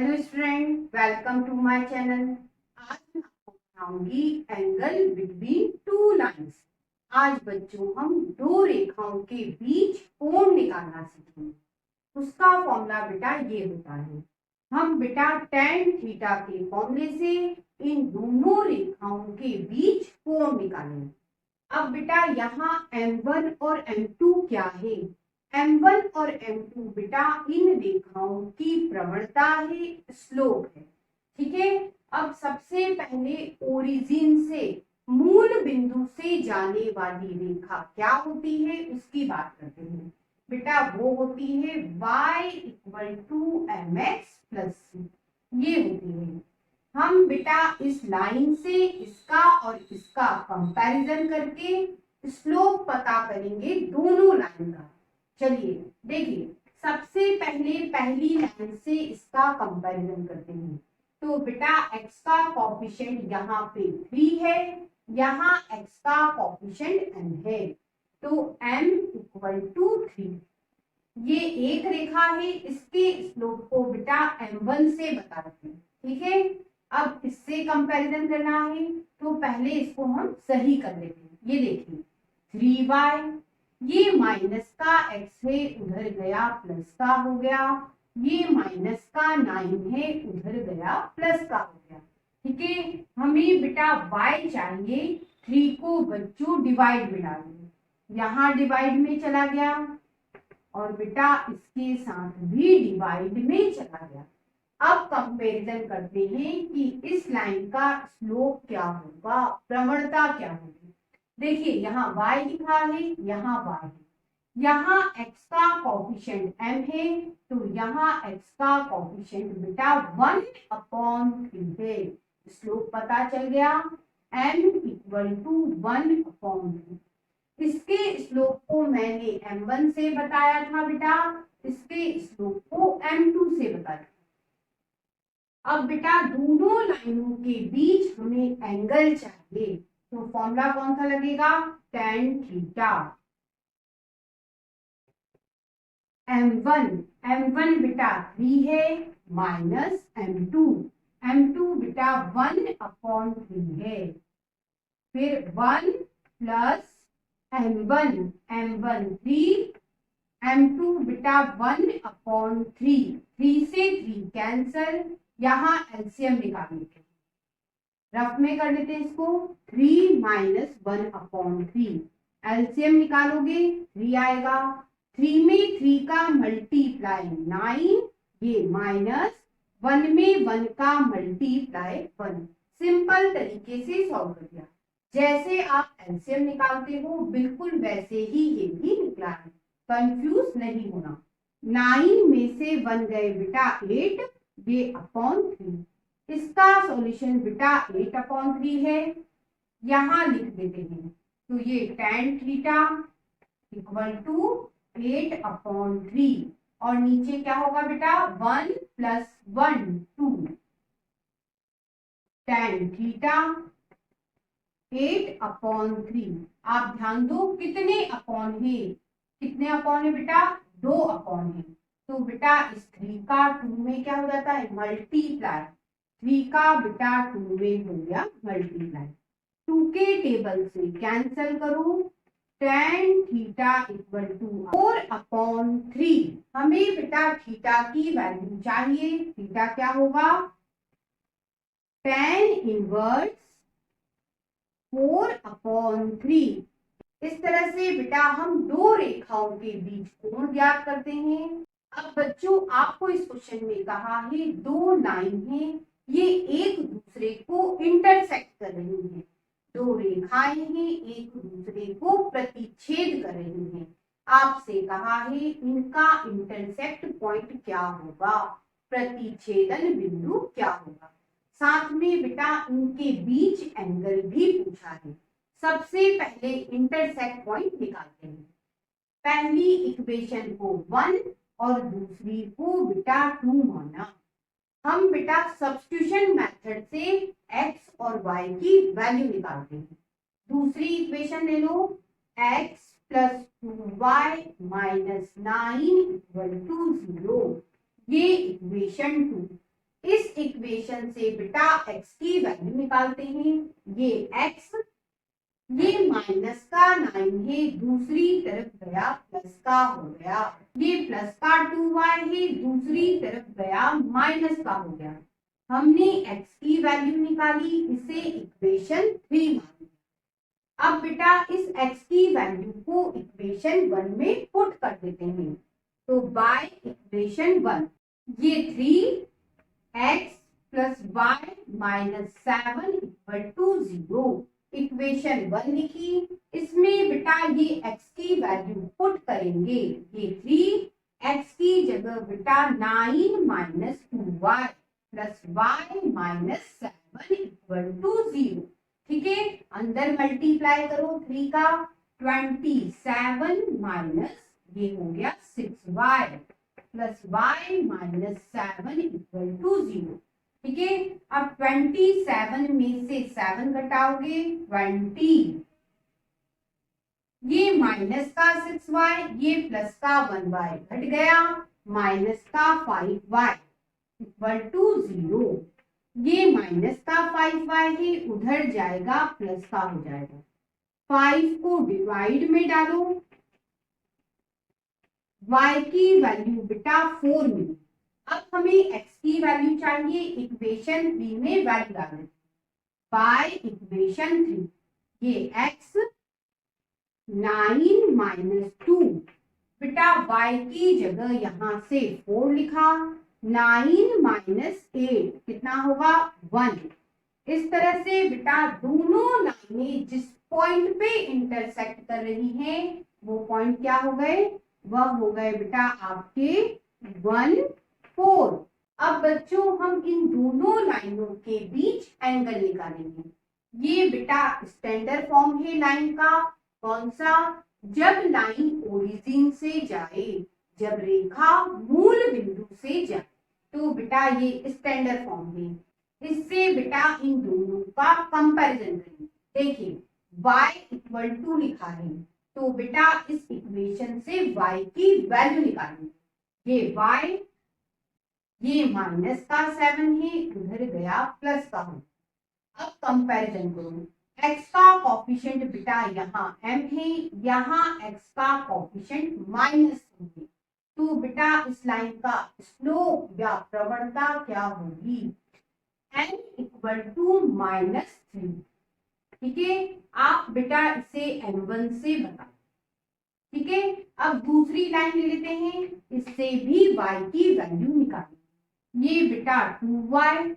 Hello student, welcome to my channel. आज मैं आपको बताऊंगी एंगल बिटवीन टू लाइंस। आज बच्चों हम दो रेखाओं के बीच कोण निकालना सीखेंगे। उसका फॉर्मूला बेटा ये होता है। हम बेटा tan थीटा के फॉर्मूले से इन दोनों रेखाओं के बीच कोण निकालेंगे। अब बेटा यहाँ M1 और M2 क्या है? M1 और M2 बेटा इन रेखाओं की प्रवणता है, स्लोप है। ठीक है। अब सबसे पहले ओरिजिन से, मूल बिंदु से जाने वाली रेखा क्या होती है उसकी बात करते हैं। बेटा वो होती है y equal to mx plus c। ये होती है। हम बेटा इस लाइन से इसका और इसका कंपैरिजन करके स्लोप पता करेंगे दोनों लाइन का। चलिए देखिए, सबसे पहले पहली लाइन से इसका कंपैरिजन करते हैं। तो बेटा x का कोफिशिएंट यहाँ पे 3 है, यहाँ x का कोफिशिएंट m है, तो m इक्वल टू 3। ये एक रेखा है, इसके स्लोप को बेटा m1 से बताते हैं। ठीक है। अब इससे कंपैरिजन करना है तो पहले इसको हम सही कर लेते हैं। ये देखिए 3y, ये माइनस का x है, उधर गया प्लस का हो गया। ये माइनस का 9 है, उधर गया प्लस का हो गया। ठीक है। हमें बेटा y चाहिए। 3 को बच्चों डिवाइड में डालेंगे, यहाँ डिवाइड में चला गया और बेटा इसके साथ भी डिवाइड में चला गया। अब कंपैरिजन करते हैं कि इस लाइन का स्लोप क्या होगा, प्रवणता क्या होगी। देखिए यहाँ y लिखा है, यहाँ y है, यहाँ x का कोफिशिएंट m है, तो यहाँ x का कोफिशिएंट बेटा 1/3 है। स्लोप पता चल गया, m इक्वल टू 1/3। इसके स्लोप को मैंने m1 से बताया था बेटा, इसके स्लोप को m2 से बताया। अब बेटा दोनों लाइनों के बीच हमें एंगल चाहिए, तो फॉर्मूला कौन सा लगेगा? tan theta. m1 बेटा 3 है, माइनस m2 बेटा 1/3 है, फिर 1 प्लस m1 3, m2 बेटा 1/3, 3 से 3 कैंसल, यहाँ एलसीएम निकालेंगे, रफ में कर लेते हैं इसको। 3 माइनस 1/3, एलसीएम निकालोगे 3 आएगा। 3 में 3 का मल्टीप्लाई 9, ये माइनस 1 में 1 का मल्टीप्लाई 1। सिंपल तरीके से सॉल्व कर दिया। जैसे आप एलसीएम निकालते हो बिल्कुल वैसे ही ये भी निकला है, कंफ्यूज नहीं होना। 9 में से 1 गए बेटा 8, ये अपॉन 3। इसका सॉल्यूशन बेटा 8/3 है, यहाँ लिख देते हैं। तो ये tan थीटा इक्वल टू 8/3 और नीचे क्या होगा बेटा 1 प्लस 1 2, tan थीटा 8/3। आप ध्यान दो कितने अपॉन है, कितने अपॉन है बेटा? 2 अपॉन है। तो बेटा इस 3 का 2 में क्या हो जाता है? मल्टीप्लाई। 3 का बेटा 2 में हो गया मल्टीप्लाई। 2 के टेबल से कैंसिल करो, tan थीटा इक्वल टू 4/3। हमें बेटा थीटा की वैल्यू चाहिए। थीटा क्या होगा? tan inverse 4/3। इस तरह से बेटा हम दो रेखाओं के बीच कोण ज्ञात करते हैं। अब बच्चों आपको इस क्वेश्चन में कहा है दो लाइन है, ये एक दूसरे को इंटरसेक्ट कर रही हैं। दो रेखाएं हैं, एक दूसरे को प्रतिच्छेद कर रही हैं। आपसे कहा है इनका इंटरसेक्ट पॉइंट क्या होगा, प्रतिच्छेदन बिंदु क्या होगा। साथ में बेटा इनके बीच एंगल भी पूछा है। सबसे पहले इंटरसेक्ट पॉइंट निकालते हैं। पहली इक्वेशन को 1 और दूसरी को बेटा 2 माना। हम बेटा सब्स्टिट्यूशन मेथड से x और y की वैल्यू निकालते हैं। दूसरी इक्वेशन ले लो, x plus 2y minus 9 equal to 0। ये इक्वेशन 2। इस इक्वेशन से बेटा x की वैल्यू निकालते हैं। ये x, ये माइनस का 9 है, दूसरी तरफ गया प्लस का हो गया। ये प्लस का 2y है, दूसरी तरफ गया माइनस का हो गया। हमने x की वैल्यू निकाली, इसे इक्वेशन 3 मान लिया। अब बेटा इस x की वैल्यू को इक्वेशन 1 में पुट कर देते हैं। तो बाय इक्वेशन 1 ये 3x plus y minus 7 equal to 0 equation 1 लिखी। इसमें बेटा ये x की वैल्यू पुट करेंगे। ये 3x की जगह बेटा 9 minus 2y plus y minus 7 equal to 0। ठीक है, अंदर मल्टीप्लाई करो 3 का, 27 माइनस ये हो गया 6y plus y minus 7 equal to 0। ठीक है, अब 27 में से 7 घटाओगे 20, ये माइनस का 6y, ये प्लस का 1y घट गया, माइनस का 5y इक्वल टू 0। ये माइनस का 5y है, उधर जाएगा प्लस का हो जाएगा। 5 को डिवाइड में डालो, y की वैल्यू बेटा 4 मिली। अब हमें x की वैल्यू चाहिए, इक्वेशन 3 में वैल्यू डालना। बाय इक्वेशन 3 ये x 9 माइनस 2 बेटा y की जगह यहां से 4 लिखा, 9 माइनस 8 कितना होगा 1। इस तरह से बेटा दोनों लाइनें जिस पॉइंट पे इंटरसेक्ट कर रही हैं वो पॉइंट क्या हो गए, वह हो गए बेटा आपके 1, 4। अब बच्चों हम इन दोनों लाइनों के बीच एंगल निकालेंगे। ये बेटा स्टैंडर्ड फॉर्म है लाइन का। कौन सा, जब लाइन ओरिजिन से जाए, जब रेखा मूल बिंदु से जाए, तो बेटा ये स्टैंडर्ड फॉर्म है। इससे बेटा इन दोनों का कंपैरिजन करें। देखिए y इक्वल टू लिखा है, तो बेटा इस इक्वेशन से y की वैल्यू निकालेंगे। ये y, ये माइनस का 7 है, उधर गया प्लस का हो। अब कंपैरिजन करो, x का कोफिशिएंट बेटा यहाँ m है, यहाँ x का कोफिशिएंट -2 है। तो बेटा इस लाइन का स्लोप या प्रवणता क्या होगी, n इक्वल टू -3। ठीक है, आप बेटा इसे m1 से बताओ। ठीक है, अब दूसरी लाइन ले लेते हैं, इससे भी y की वैल्यू निकालें। ये बेटा 2y,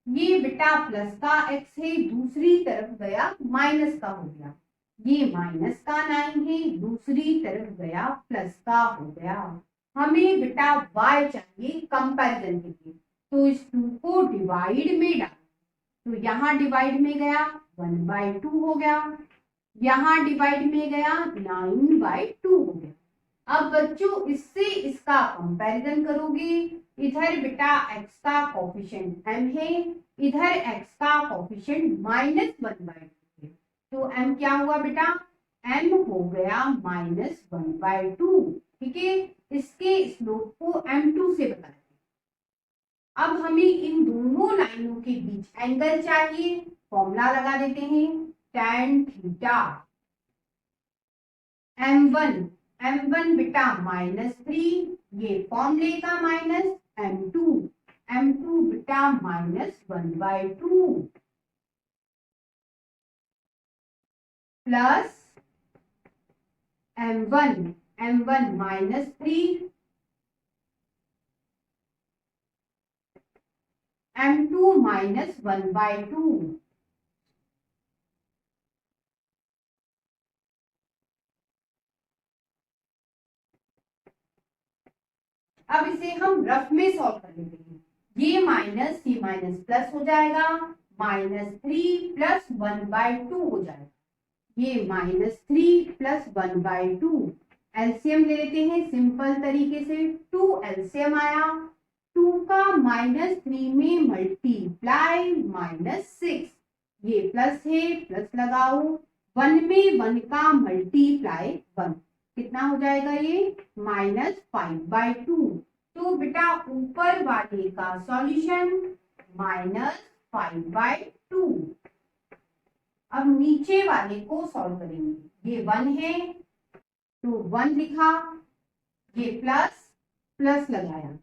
ये बेटा प्लस का x है, दूसरी तरफ गया माइनस का हो गया। ये माइनस का 9 है, दूसरी तरफ गया प्लस का हो गया। हमें बेटा y चाहिए कंपैरिजन के लिए, तो इस 2 को डिवाइड में डाल, तो यहाँ डिवाइड में गया 1/2 हो गया, यहाँ डिवाइड में गया 9/2 हो गया। अब बच्चों इससे इसका कंपैरिजन करोगे, इधर बेटा x का कोफिशिएंट m है, इधर x का कोफिशिएंट -1/2 है, तो m क्या हुआ बेटा, m हो गया -1/2। ठीक है, इसके स्लोप को m2 से बताते हैं। अब हमें इन दोनों लाइनों के बीच एंगल चाहिए, फॉर्मूला लगा देते हैं, tan थीटा m1 बेटा -3, ये फॉर्मूले का माइनस, m2 बेटा -1/2 प्लस m1 -3, m2 -1/2। अब इसे हम रफ में सॉल्व कर लेते हैं। ये माइनस प्लस हो जाएगा, -3 प्लस 1/2 हो जाएगा। ये -3 प्लस 1/2, एलसीएम ले लेते हैं सिंपल तरीके से। 2 एलसीएम आया, 2 का -3 में मल्टीप्लाई -6, ये प्लस है, प्लस लगाओ, 1 में 1 का मल्टीप्लाई 1, कितना हो जाएगा ये -5/2। तो बेटा ऊपर वाले का सॉल्यूशन -5/2। अब नीचे वाले को सॉल्व करेंगे। ये 1 है तो 1 लिखा, ये प्लस प्लस लगाया,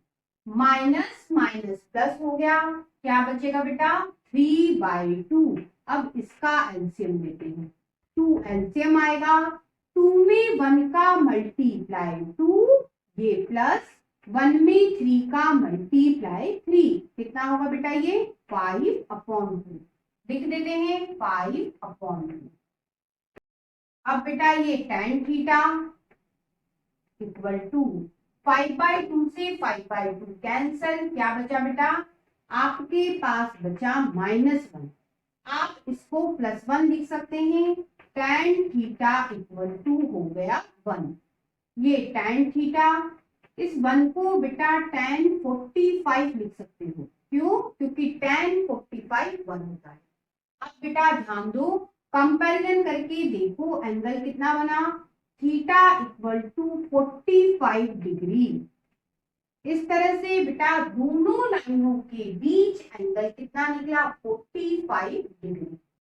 माइनस माइनस प्लस हो गया, क्या बचेगा बेटा 3/2। अब इसका एलसीएम लेते हैं, 2 एलसीएम आएगा, 2 में 1 का मल्टीप्लाई 2, ये प्लस 1 में 3 का मल्टीप्लाई 3, कितना होगा बेटा ये 5/2। लिख देते हैं 5/2। अब बेटा ये tan थीटा इक्वल टू 5/2 से 5/2 कैंसल, क्या बचा बेटा आपके पास बचा -1। आप इसको +1 लिख सकते हैं, tan थीटा इक्वल टू हो गया 1। ये tan थीटा, इस 1 को बेटा tan 45 लिख सकते हो, क्यों? क्योंकि tan 45 1 होता है। अब बेटा ध्यान दो, कंपैरिजन करके देखो एंगल कितना बना, थीटा इक्वल टू 45 डिग्री। इस तरह से बेटा दोनों लाइनों के बीच एंगल कितना निकला 45 डिग्री।